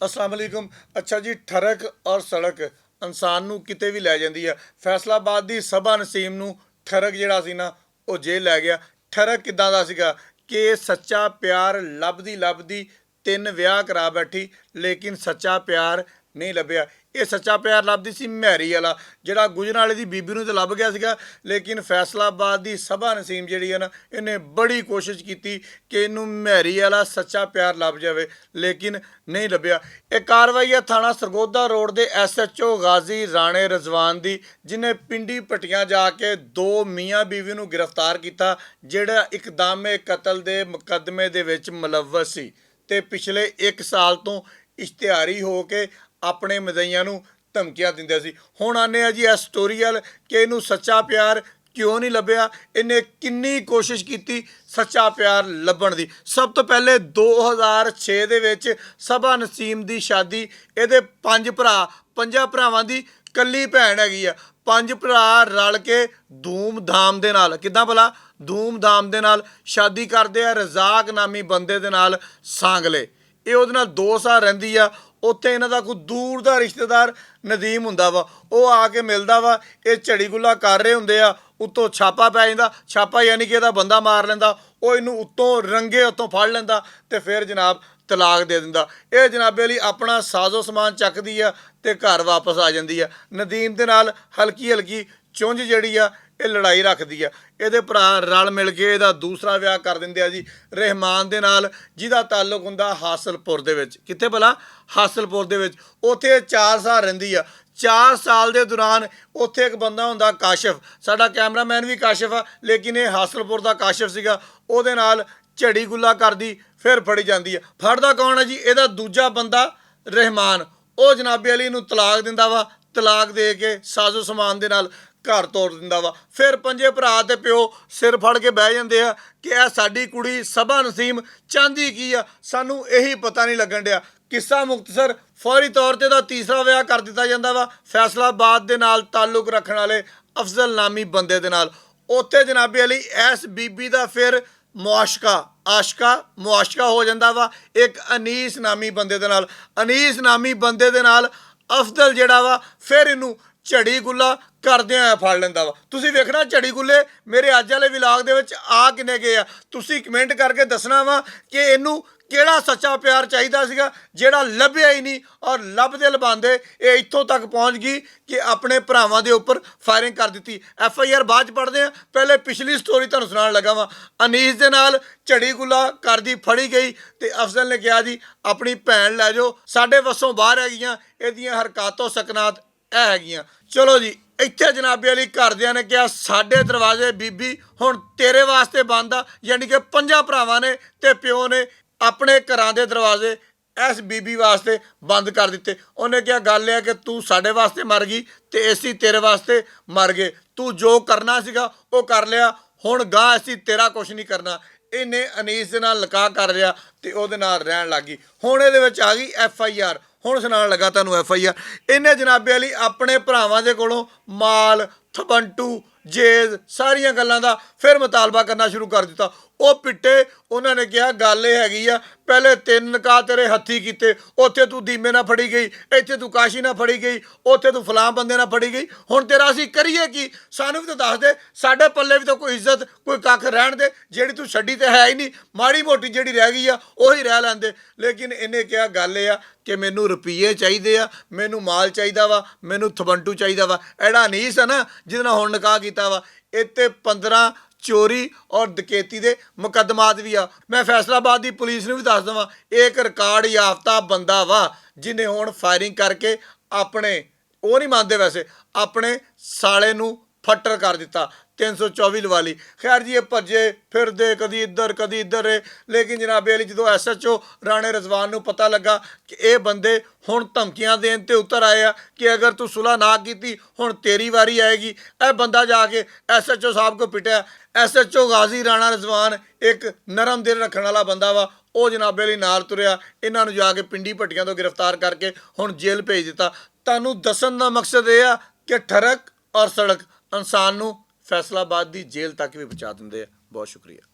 अस्सलाम वालेकुम। अच्छा जी, ਠਰਕ ਔਰ ਸੜਕ ਇਨਸਾਨ ਨੂੰ ਕਿਤੇ ਵੀ ਲੈ ਜਾਂਦੀ ਆ। ਫੈਸਲਾਬਾਦ ਦੀ ਸਭਾ ਨਸੀਮ ਨੂੰ ਠਰਕ ਜਿਹੜਾ ਸੀ ਨਾ, ਉਹ ਜੇਲ੍ਹ ਲੈ ਗਿਆ। ਠਰਕ ਕਿੱਦਾਂ ਦਾ ਸੀਗਾ ਕਿ ਸੱਚਾ ਪਿਆਰ ਲੱਭਦੀ ਲੱਭਦੀ 3 ਵਿਆਹ ਕਰਾ ਬੈਠੀ, ਲੇਕਿਨ ਸੱਚਾ ਪਿਆਰ ਨਹੀਂ ਲੱਭਿਆ। ਇਹ ਸੱਚਾ ਪਿਆਰ ਲੱਭਦੀ ਸੀ ਮੈਰੀ ਵਾਲਾ, ਜਿਹੜਾ ਗੁਜਰਾਂ ਵਾਲੇ ਦੀ ਬੀਬੀ ਨੂੰ ਤਾਂ ਲੱਭ ਗਿਆ ਸੀਗਾ, ਲੇਕਿਨ ਫੈਸਲਾਬਾਦ ਦੀ ਸਭਾ ਨਸੀਮ ਜਿਹੜੀ ਹੈ ਨਾ, ਇਹਨੇ ਬੜੀ ਕੋਸ਼ਿਸ਼ ਕੀਤੀ ਕਿ ਇਹਨੂੰ ਮੈਰੀ ਵਾਲਾ ਸੱਚਾ ਪਿਆਰ ਲੱਭ ਜਾਵੇ, ਲੇਕਿਨ ਨਹੀਂ ਲੱਭਿਆ। ਇਹ ਕਾਰਵਾਈ ਹੈ ਥਾਣਾ ਸਰਗੋਦਾ ਰੋਡ ਦੇ SHO ਗਾਜ਼ੀ ਰਾਣੇ ਰਜ਼ਵਾਨ ਦੀ, ਜਿਹਨੇ ਪਿੰਡੀ ਪੱਟੀਆਂ ਜਾ ਕੇ 2 ਮੀਆਂ ਬੀਵੀ ਨੂੰ ਗ੍ਰਿਫਤਾਰ ਕੀਤਾ, ਜਿਹੜਾ ਇੱਕਦਮ ਕਤਲ ਦੇ ਮੁਕੱਦਮੇ ਦੇ ਵਿੱਚ ਮੁਲੱਵਸ ਸੀ ਤੇ ਪਿਛਲੇ 1 ਸਾਲ ਤੋਂ ਇਸ਼ਤਿਹਾਰੀ ਹੋ ਕੇ ਆਪਣੇ ਮਦਈਆਂ ਨੂੰ ਧਮਕੀਆਂ ਦਿੰਦੇ ਸੀ। ਹੁਣ ਆਨੇ ਆ ਜੀ ਇਸ ਸਟੋਰੀ ਵੱਲ ਕਿ ਇਹਨੂੰ ਸੱਚਾ ਪਿਆਰ ਕਿਉਂ ਨਹੀਂ ਲੱਭਿਆ, ਇਹਨੇ ਕਿੰਨੀ ਕੋਸ਼ਿਸ਼ ਕੀਤੀ ਸੱਚਾ ਪਿਆਰ ਲੱਭਣ ਦੀ। ਸਭ ਤੋਂ ਪਹਿਲੇ 2006 ਦੇ ਵਿੱਚ ਸਭਾ ਨਸੀਮ ਦੀ ਸ਼ਾਦੀ, ਇਹਦੇ 5 ਭਰਾ, 5 ਭਰਾਵਾਂ ਦੀ ਕੱਲੀ ਭੈਣ ਹੈਗੀ ਆ। 5 ਭਰਾ ਰਲ ਕੇ ਧੂਮ-ਧਾਮ ਦੇ ਨਾਲ, ਕਿੱਦਾਂ ਭਲਾ ਧੂਮ-ਧਾਮ ਦੇ ਨਾਲ ਸ਼ਾਦੀ ਕਰਦੇ ਆ ਰਜ਼ਾਕ ਨਾਮੀ ਬੰਦੇ ਦੇ ਨਾਲ, ਸਾਂਗਲੇ। ਇਹ ਉਹਦੇ ਨਾਲ 2 ਸਾਲ ਰਹਿੰਦੀ ਆ। ਉੱਥੇ ਇਹਨਾਂ ਦਾ ਕੋਈ ਦੂਰ ਦਾ ਰਿਸ਼ਤੇਦਾਰ ਨਦੀਮ ਹੁੰਦਾ ਵਾ, ਉਹ ਆ ਕੇ ਮਿਲਦਾ ਵਾ, ਇਹ ਝੜੀ ਗੁੱਲਾ ਕਰ ਰਹੇ ਹੁੰਦੇ ਆ। ਉੱਤੋਂ ਛਾਪਾ ਪੈ ਜਾਂਦਾ, ਛਾਪਾ ਯਾਨੀ ਕਿ ਇਹਦਾ ਬੰਦਾ ਮਾਰ ਲੈਂਦਾ, ਉਹ ਇਹਨੂੰ ਉੱਤੋਂ ਰੰਗੇ ਉੱਤੋਂ ਫੜ ਲੈਂਦਾ ਤੇ ਫਿਰ ਜਨਾਬ ਤਲਾਕ ਦੇ ਦਿੰਦਾ। ਇਹ ਜਨਾਬੇ ਲਈ ਆਪਣਾ ਸਾਜ਼ੋ ਸਮਾਨ ਚੱਕਦੀ ਆ ਤੇ ਘਰ ਵਾਪਸ ਆ ਜਾਂਦੀ ਆ। ਨਦੀਮ ਦੇ ਨਾਲ ਹਲਕੀ ਹਲਕੀ ਚੁੰਝ ਜਿਹੜੀ ਆ, ਇਹ ਲੜਾਈ ਰੱਖਦੀ ਆ। ਇਹਦੇ ਭਰਾ ਰਲ ਮਿਲ ਕੇ ਇਹਦਾ ਦੂਸਰਾ ਵਿਆਹ ਕਰ ਦਿੰਦੇ ਆ ਜੀ ਰਹਿਮਾਨ ਦੇ ਨਾਲ, ਜਿਹਦਾ ਤਾਲੁਕ ਹੁੰਦਾ ਹਾਸਲਪੁਰ ਦੇ ਵਿੱਚ। ਕਿੱਥੇ ਭਲਾ? ਹਾਸਲਪੁਰ ਦੇ ਵਿੱਚ। ਉੱਥੇ 4 ਸਾਲ ਰਹਿੰਦੀ ਆ। 4 ਸਾਲ ਦੇ ਦੌਰਾਨ ਉੱਥੇ ਇੱਕ ਬੰਦਾ ਹੁੰਦਾ ਕਾਸ਼ਫ, ਸਾਡਾ ਕੈਮਰਾਮੈਨ ਵੀ ਕਾਸ਼ਫ ਆ, ਲੇਕਿਨ ਇਹ ਹਾਸਲਪੁਰ ਦਾ ਕਾਸ਼ਫ ਸੀਗਾ। ਉਹਦੇ ਨਾਲ ਝੜੀ ਗੁੱਲਾ ਕਰਦੀ, ਫਿਰ ਫੜੀ ਜਾਂਦੀ ਆ। ਫੜਦਾ ਕੌਣ ਹੈ ਜੀ? ਇਹਦਾ ਦੂਜਾ ਬੰਦਾ ਰਹਿਮਾਨ। ਉਹ ਜਨਾਬੇ ਅਲੀ ਨੂੰ ਤਲਾਕ ਦਿੰਦਾ ਵਾ, ਤਲਾਕ ਦੇ ਕੇ ਸਾਜ਼ੋ ਸਮਾਨ ਦੇ ਨਾਲ ਘਰ ਤੋੜ ਦਿੰਦਾ ਵਾ। ਫਿਰ 5 ਭਰਾ ਤੇ ਪਿਓ ਸਿਰ ਫੜ ਕੇ ਬਹਿ ਜਾਂਦੇ ਆ ਕਿ ਇਹ ਸਾਡੀ ਕੁੜੀ ਸਭਾ ਨਸੀਮ ਚਾਹੁੰਦੀ ਕੀ ਆ, ਸਾਨੂੰ ਇਹੀ ਪਤਾ ਨਹੀਂ ਲੱਗਣ ਡਿਆ। ਕਿੱਸਾ ਮੁਖਤਸਰ, ਫੌਰੀ ਤੌਰ ਤੇ ਦਾ ਤੀਸਰਾ ਵਿਆਹ ਕਰ ਦਿੱਤਾ ਜਾਂਦਾ ਵਾ ਫੈਸਲਾਬਾਦ ਦੇ ਨਾਲ ਤਾਲੁਕ ਰੱਖਣ ਵਾਲੇ ਅਫਜ਼ਲ ਨਾਮੀ ਬੰਦੇ ਦੇ ਨਾਲ। ਉੱਥੇ ਜਨਾਬੇ ਅਲੀ ਇਸ ਬੀਬੀ ਦਾ ਫਿਰ ਮੁਆਸ਼ਕਾ ਹੋ ਜਾਂਦਾ ਵਾ ਇੱਕ ਅਨੀਸ ਨਾਮੀ ਬੰਦੇ ਦੇ ਨਾਲ। ਅਨੀਸ ਨਾਮੀ ਬੰਦੇ ਦੇ ਨਾਲ ਅਫਜ਼ਲ ਜਿਹੜਾ ਵਾ ਫਿਰ ਇਹਨੂੰ ਝੜੀ ਗੁੱਲਾ ਕਰਦਿਆਂ ਆ ਫੜ ਲੈਂਦਾ ਵਾ। ਤੁਸੀਂ ਵੇਖਣਾ ਝੜੀ ਗੁੱਲੇ ਮੇਰੇ ਅੱਜ ਵਾਲੇ ਵਲੌਗ ਦੇ ਵਿੱਚ ਆ ਕਿੰਨੇ ਗਏ ਆ। ਤੁਸੀਂ ਕਮੈਂਟ ਕਰਕੇ ਦੱਸਣਾ ਵਾ ਕਿ ਇਹਨੂੰ ਕਿਹੜਾ ਸੱਚਾ ਪਿਆਰ ਚਾਹੀਦਾ ਸੀਗਾ ਜਿਹੜਾ ਲੱਭਿਆ ਹੀ ਨਹੀਂ, ਔਰ ਲੱਭਦੇ ਲਭਾਉਂਦੇ ਇਹ ਇੱਥੋਂ ਤੱਕ ਪਹੁੰਚ ਗਈ ਕਿ ਆਪਣੇ ਭਰਾਵਾਂ ਦੇ ਉੱਪਰ ਫਾਇਰਿੰਗ ਕਰ ਦਿੱਤੀ। FIR ਬਾਅਦ 'ਚ ਪੜ੍ਹਦੇ ਆ, ਪਹਿਲੇ ਪਿਛਲੀ ਸਟੋਰੀ ਤੁਹਾਨੂੰ ਸੁਣਾਉਣ ਲੱਗਾ ਵਾਂ। ਅਨੀਸ ਦੇ ਨਾਲ ਝੜੀ ਗੁੱਲਾ ਕਰਦੀ ਫੜੀ ਗਈ ਤੇ ਅਫਜ਼ਲ ਨੇ ਕਿਹਾ ਜੀ ਆਪਣੀ ਭੈਣ ਲੈ ਜਾਓ, ਸਾਡੇ ਵੱਸੋਂ ਬਾਹਰ ਹੈਗੀਆਂ ਇਹਦੀਆਂ ਹਰਕਾਤੋ ਸਕਨਾਤ ਇਹ ਹੈਗੀਆਂ। ਚਲੋ ਜੀ, ਇੱਥੇ ਜਨਾਬੇ ਅਲੀ ਘਰਦਿਆਂ ਨੇ ਕਿਹਾ ਸਾਡੇ ਦਰਵਾਜ਼ੇ ਬੀਬੀ ਹੁਣ ਤੇਰੇ ਵਾਸਤੇ ਬੰਦ ਆ, ਯਾਨੀ ਕਿ 5 ਭਰਾਵਾਂ ਨੇ ਤੇ ਪਿਓ ਨੇ ਆਪਣੇ ਘਰਾਂ ਦੇ ਦਰਵਾਜ਼ੇ ਇਸ ਬੀਬੀ ਵਾਸਤੇ ਬੰਦ ਕਰ ਦਿੱਤੇ। ਉਹਨੇ ਕਿਹਾ ਗੱਲ ਇਹ ਕਿ ਤੂੰ ਸਾਡੇ ਵਾਸਤੇ ਮਰ ਗਈ ਤੇ ਅਸੀਂ ਤੇਰੇ ਵਾਸਤੇ ਮਰ ਗਏ, ਤੂੰ ਜੋ ਕਰਨਾ ਸੀਗਾ ਉਹ ਕਰ ਲਿਆ, ਹੁਣ ਗਾਂ ਅਸੀਂ ਤੇਰਾ ਕੁਛ ਨਹੀਂ ਕਰਨਾ। ਇਹਨੇ ਅਨੀਸ ਦੇ ਨਾਲ ਨਿਕਾਹ ਕਰ ਲਿਆ ਤੇ ਉਹਦੇ ਨਾਲ ਰਹਿਣ ਲੱਗ ਗਈ। ਹੁਣ ਇਹਦੇ ਵਿੱਚ ਆ ਗਈ FIR। ਹੁਣ ਸੁਣਾਉਣ ਲੱਗਾ ਤੁਹਾਨੂੰ FIR। ਇਹਨੇ ਜਨਾਬੇ ਅਲੀ ਆਪਣੇ ਭਰਾਵਾਂ ਦੇ ਕੋਲੋਂ ਮਾਲ, ਥਬੰਟੂ, ਜੇਜ਼ ਸਾਰੀਆਂ ਗੱਲਾਂ ਦਾ ਫਿਰ ਮੁਤਾਲਬਾ ਕਰਨਾ ਸ਼ੁਰੂ ਕਰ ਦਿੱਤਾ। ਉਹ ਪਿੱਟੇ। ਉਹਨਾਂ ਨੇ ਕਿਹਾ ਗੱਲ ਇਹ ਹੈਗੀ ਆ, ਪਹਿਲੇ 3 ਨਿਕਾਹ ਤੇਰੇ ਹੱਥੀ ਕੀਤੇ, ਉੱਥੇ ਤੂੰ ਦੀਮੇ ਨਾਲ ਫੜੀ ਗਈ, ਇੱਥੇ ਤੂੰ ਕਾਸ਼ੀ ਨਾਲ ਫੜੀ ਗਈ, ਉੱਥੇ ਤੂੰ ਫਲਾਂ ਬੰਦੇ ਨਾਲ ਫੜੀ ਗਈ, ਹੁਣ ਤੇਰਾ ਅਸੀਂ ਕਰੀਏ ਕੀ? ਸਾਨੂੰ ਵੀ ਤਾਂ ਦੱਸ ਦੇ, ਸਾਡੇ ਪੱਲੇ ਵੀ ਤਾਂ ਕੋਈ ਇੱਜ਼ਤ ਕੋਈ ਕੱਖ ਰਹਿਣ ਦੇ, ਜਿਹੜੀ ਤੂੰ ਛੱਡੀ ਤੇ ਹੈ ਹੀ ਨਹੀਂ, ਮਾੜੀ ਮੋਟੀ ਜਿਹੜੀ ਰਹਿ ਗਈ ਆ ਉਹੀ ਰਹਿ ਲੈਂਦੇ। ਲੇਕਿਨ ਇਹਨੇ ਕਿਹਾ ਗੱਲ ਇਹ ਆ ਕਿ ਮੈਨੂੰ ਰੁਪਈਏ ਚਾਹੀਦੇ ਆ, ਮੈਨੂੰ ਮਾਲ ਚਾਹੀਦਾ ਵਾ, ਮੈਨੂੰ ਥਬੰਟੂ ਚਾਹੀਦਾ ਵਾ। ਐਡਾ ਅਨੀਸ ਆ ਨਾ ਜਿਹਦੇ ਨਾਲ ਹੁਣ ਨਿਕਾਹ ਕੀਤਾ ਵਾ, ਇਹ ਤੇ 15 ਚੋਰੀ ਔਰ ਡਕੈਤੀ ਦੇ ਮੁਕੱਦਮਾਤ ਵੀ ਆ। ਮੈਂ ਫੈਸਲਾਬਾਦ ਦੀ ਪੁਲਿਸ ਨੂੰ ਵੀ ਦੱਸ ਦਵਾਂ, ਇਹ ਇੱਕ ਰਿਕਾਰਡ ਯਾਫਤਾ ਬੰਦਾ ਵਾ ਜਿਹਨੇ ਹੁਣ ਫਾਇਰਿੰਗ ਕਰਕੇ ਆਪਣੇ, ਉਹ ਨਹੀਂ ਮੰਨਦੇ ਵੈਸੇ, ਆਪਣੇ ਸਾਲੇ ਨੂੰ ਫੱਟਰ ਕਰ ਦਿੱਤਾ। 324 ਲਵਾ ਲਈ। ਖੈਰ ਜੀ, ਇਹ ਭੱਜੇ ਫਿਰਦੇ ਕਦੀ ਇੱਧਰ ਰਹੇ, ਲੇਕਿਨ ਜਨਾਬੇ ਅਲੀ ਜਦੋਂ SHO ਰਾਣੇ ਰਜ਼ਵਾਨ ਨੂੰ ਪਤਾ ਲੱਗਾ ਕਿ ਇਹ ਬੰਦੇ ਹੁਣ ਧਮਕੀਆਂ ਦੇਣ ਤੇ ਉਤਰ ਆਏ ਆ ਕਿ ਅਗਰ ਤੂੰ ਸੁਲ੍ਹਾ ਨਾ ਕੀਤੀ ਹੁਣ ਤੇਰੀ ਵਾਰੀ ਆਏਗੀ, ਇਹ ਬੰਦਾ ਜਾ ਕੇ SHO ਸਾਹਿਬ ਕੋ ਪਿਟਿਆ। SHO ਗਾਜ਼ੀ ਰਾਣਾ ਰਜ਼ਵਾਨ ਇੱਕ ਨਰਮ ਦਿਲ ਰੱਖਣ ਵਾਲਾ ਬੰਦਾ ਵਾ, ਉਹ ਜਨਾਬੇ ਅਲੀ ਨਾਲ ਤੁਰਿਆ, ਇਹਨਾਂ ਨੂੰ ਜਾ ਕੇ ਪਿੰਡੀ ਭੱਟੀਆਂ ਤੋਂ ਗ੍ਰਿਫਤਾਰ ਕਰਕੇ ਹੁਣ ਜੇਲ੍ਹ ਭੇਜ ਦਿੱਤਾ। ਤੁਹਾਨੂੰ ਦੱਸਣ ਦਾ ਮਕਸਦ ਇਹ ਆ ਕਿ ਠਰਕ ਔਰ ਸੜਕ ਇਨਸਾਨ ਨੂੰ ਫੈਸਲਾਬਾਦ ਦੀ ਜੇਲ੍ਹ ਤੱਕ ਵੀ ਪਹੁੰਚਾ ਦਿੰਦੇ ਆ। ਬਹੁਤ ਸ਼ੁਕਰੀਆ।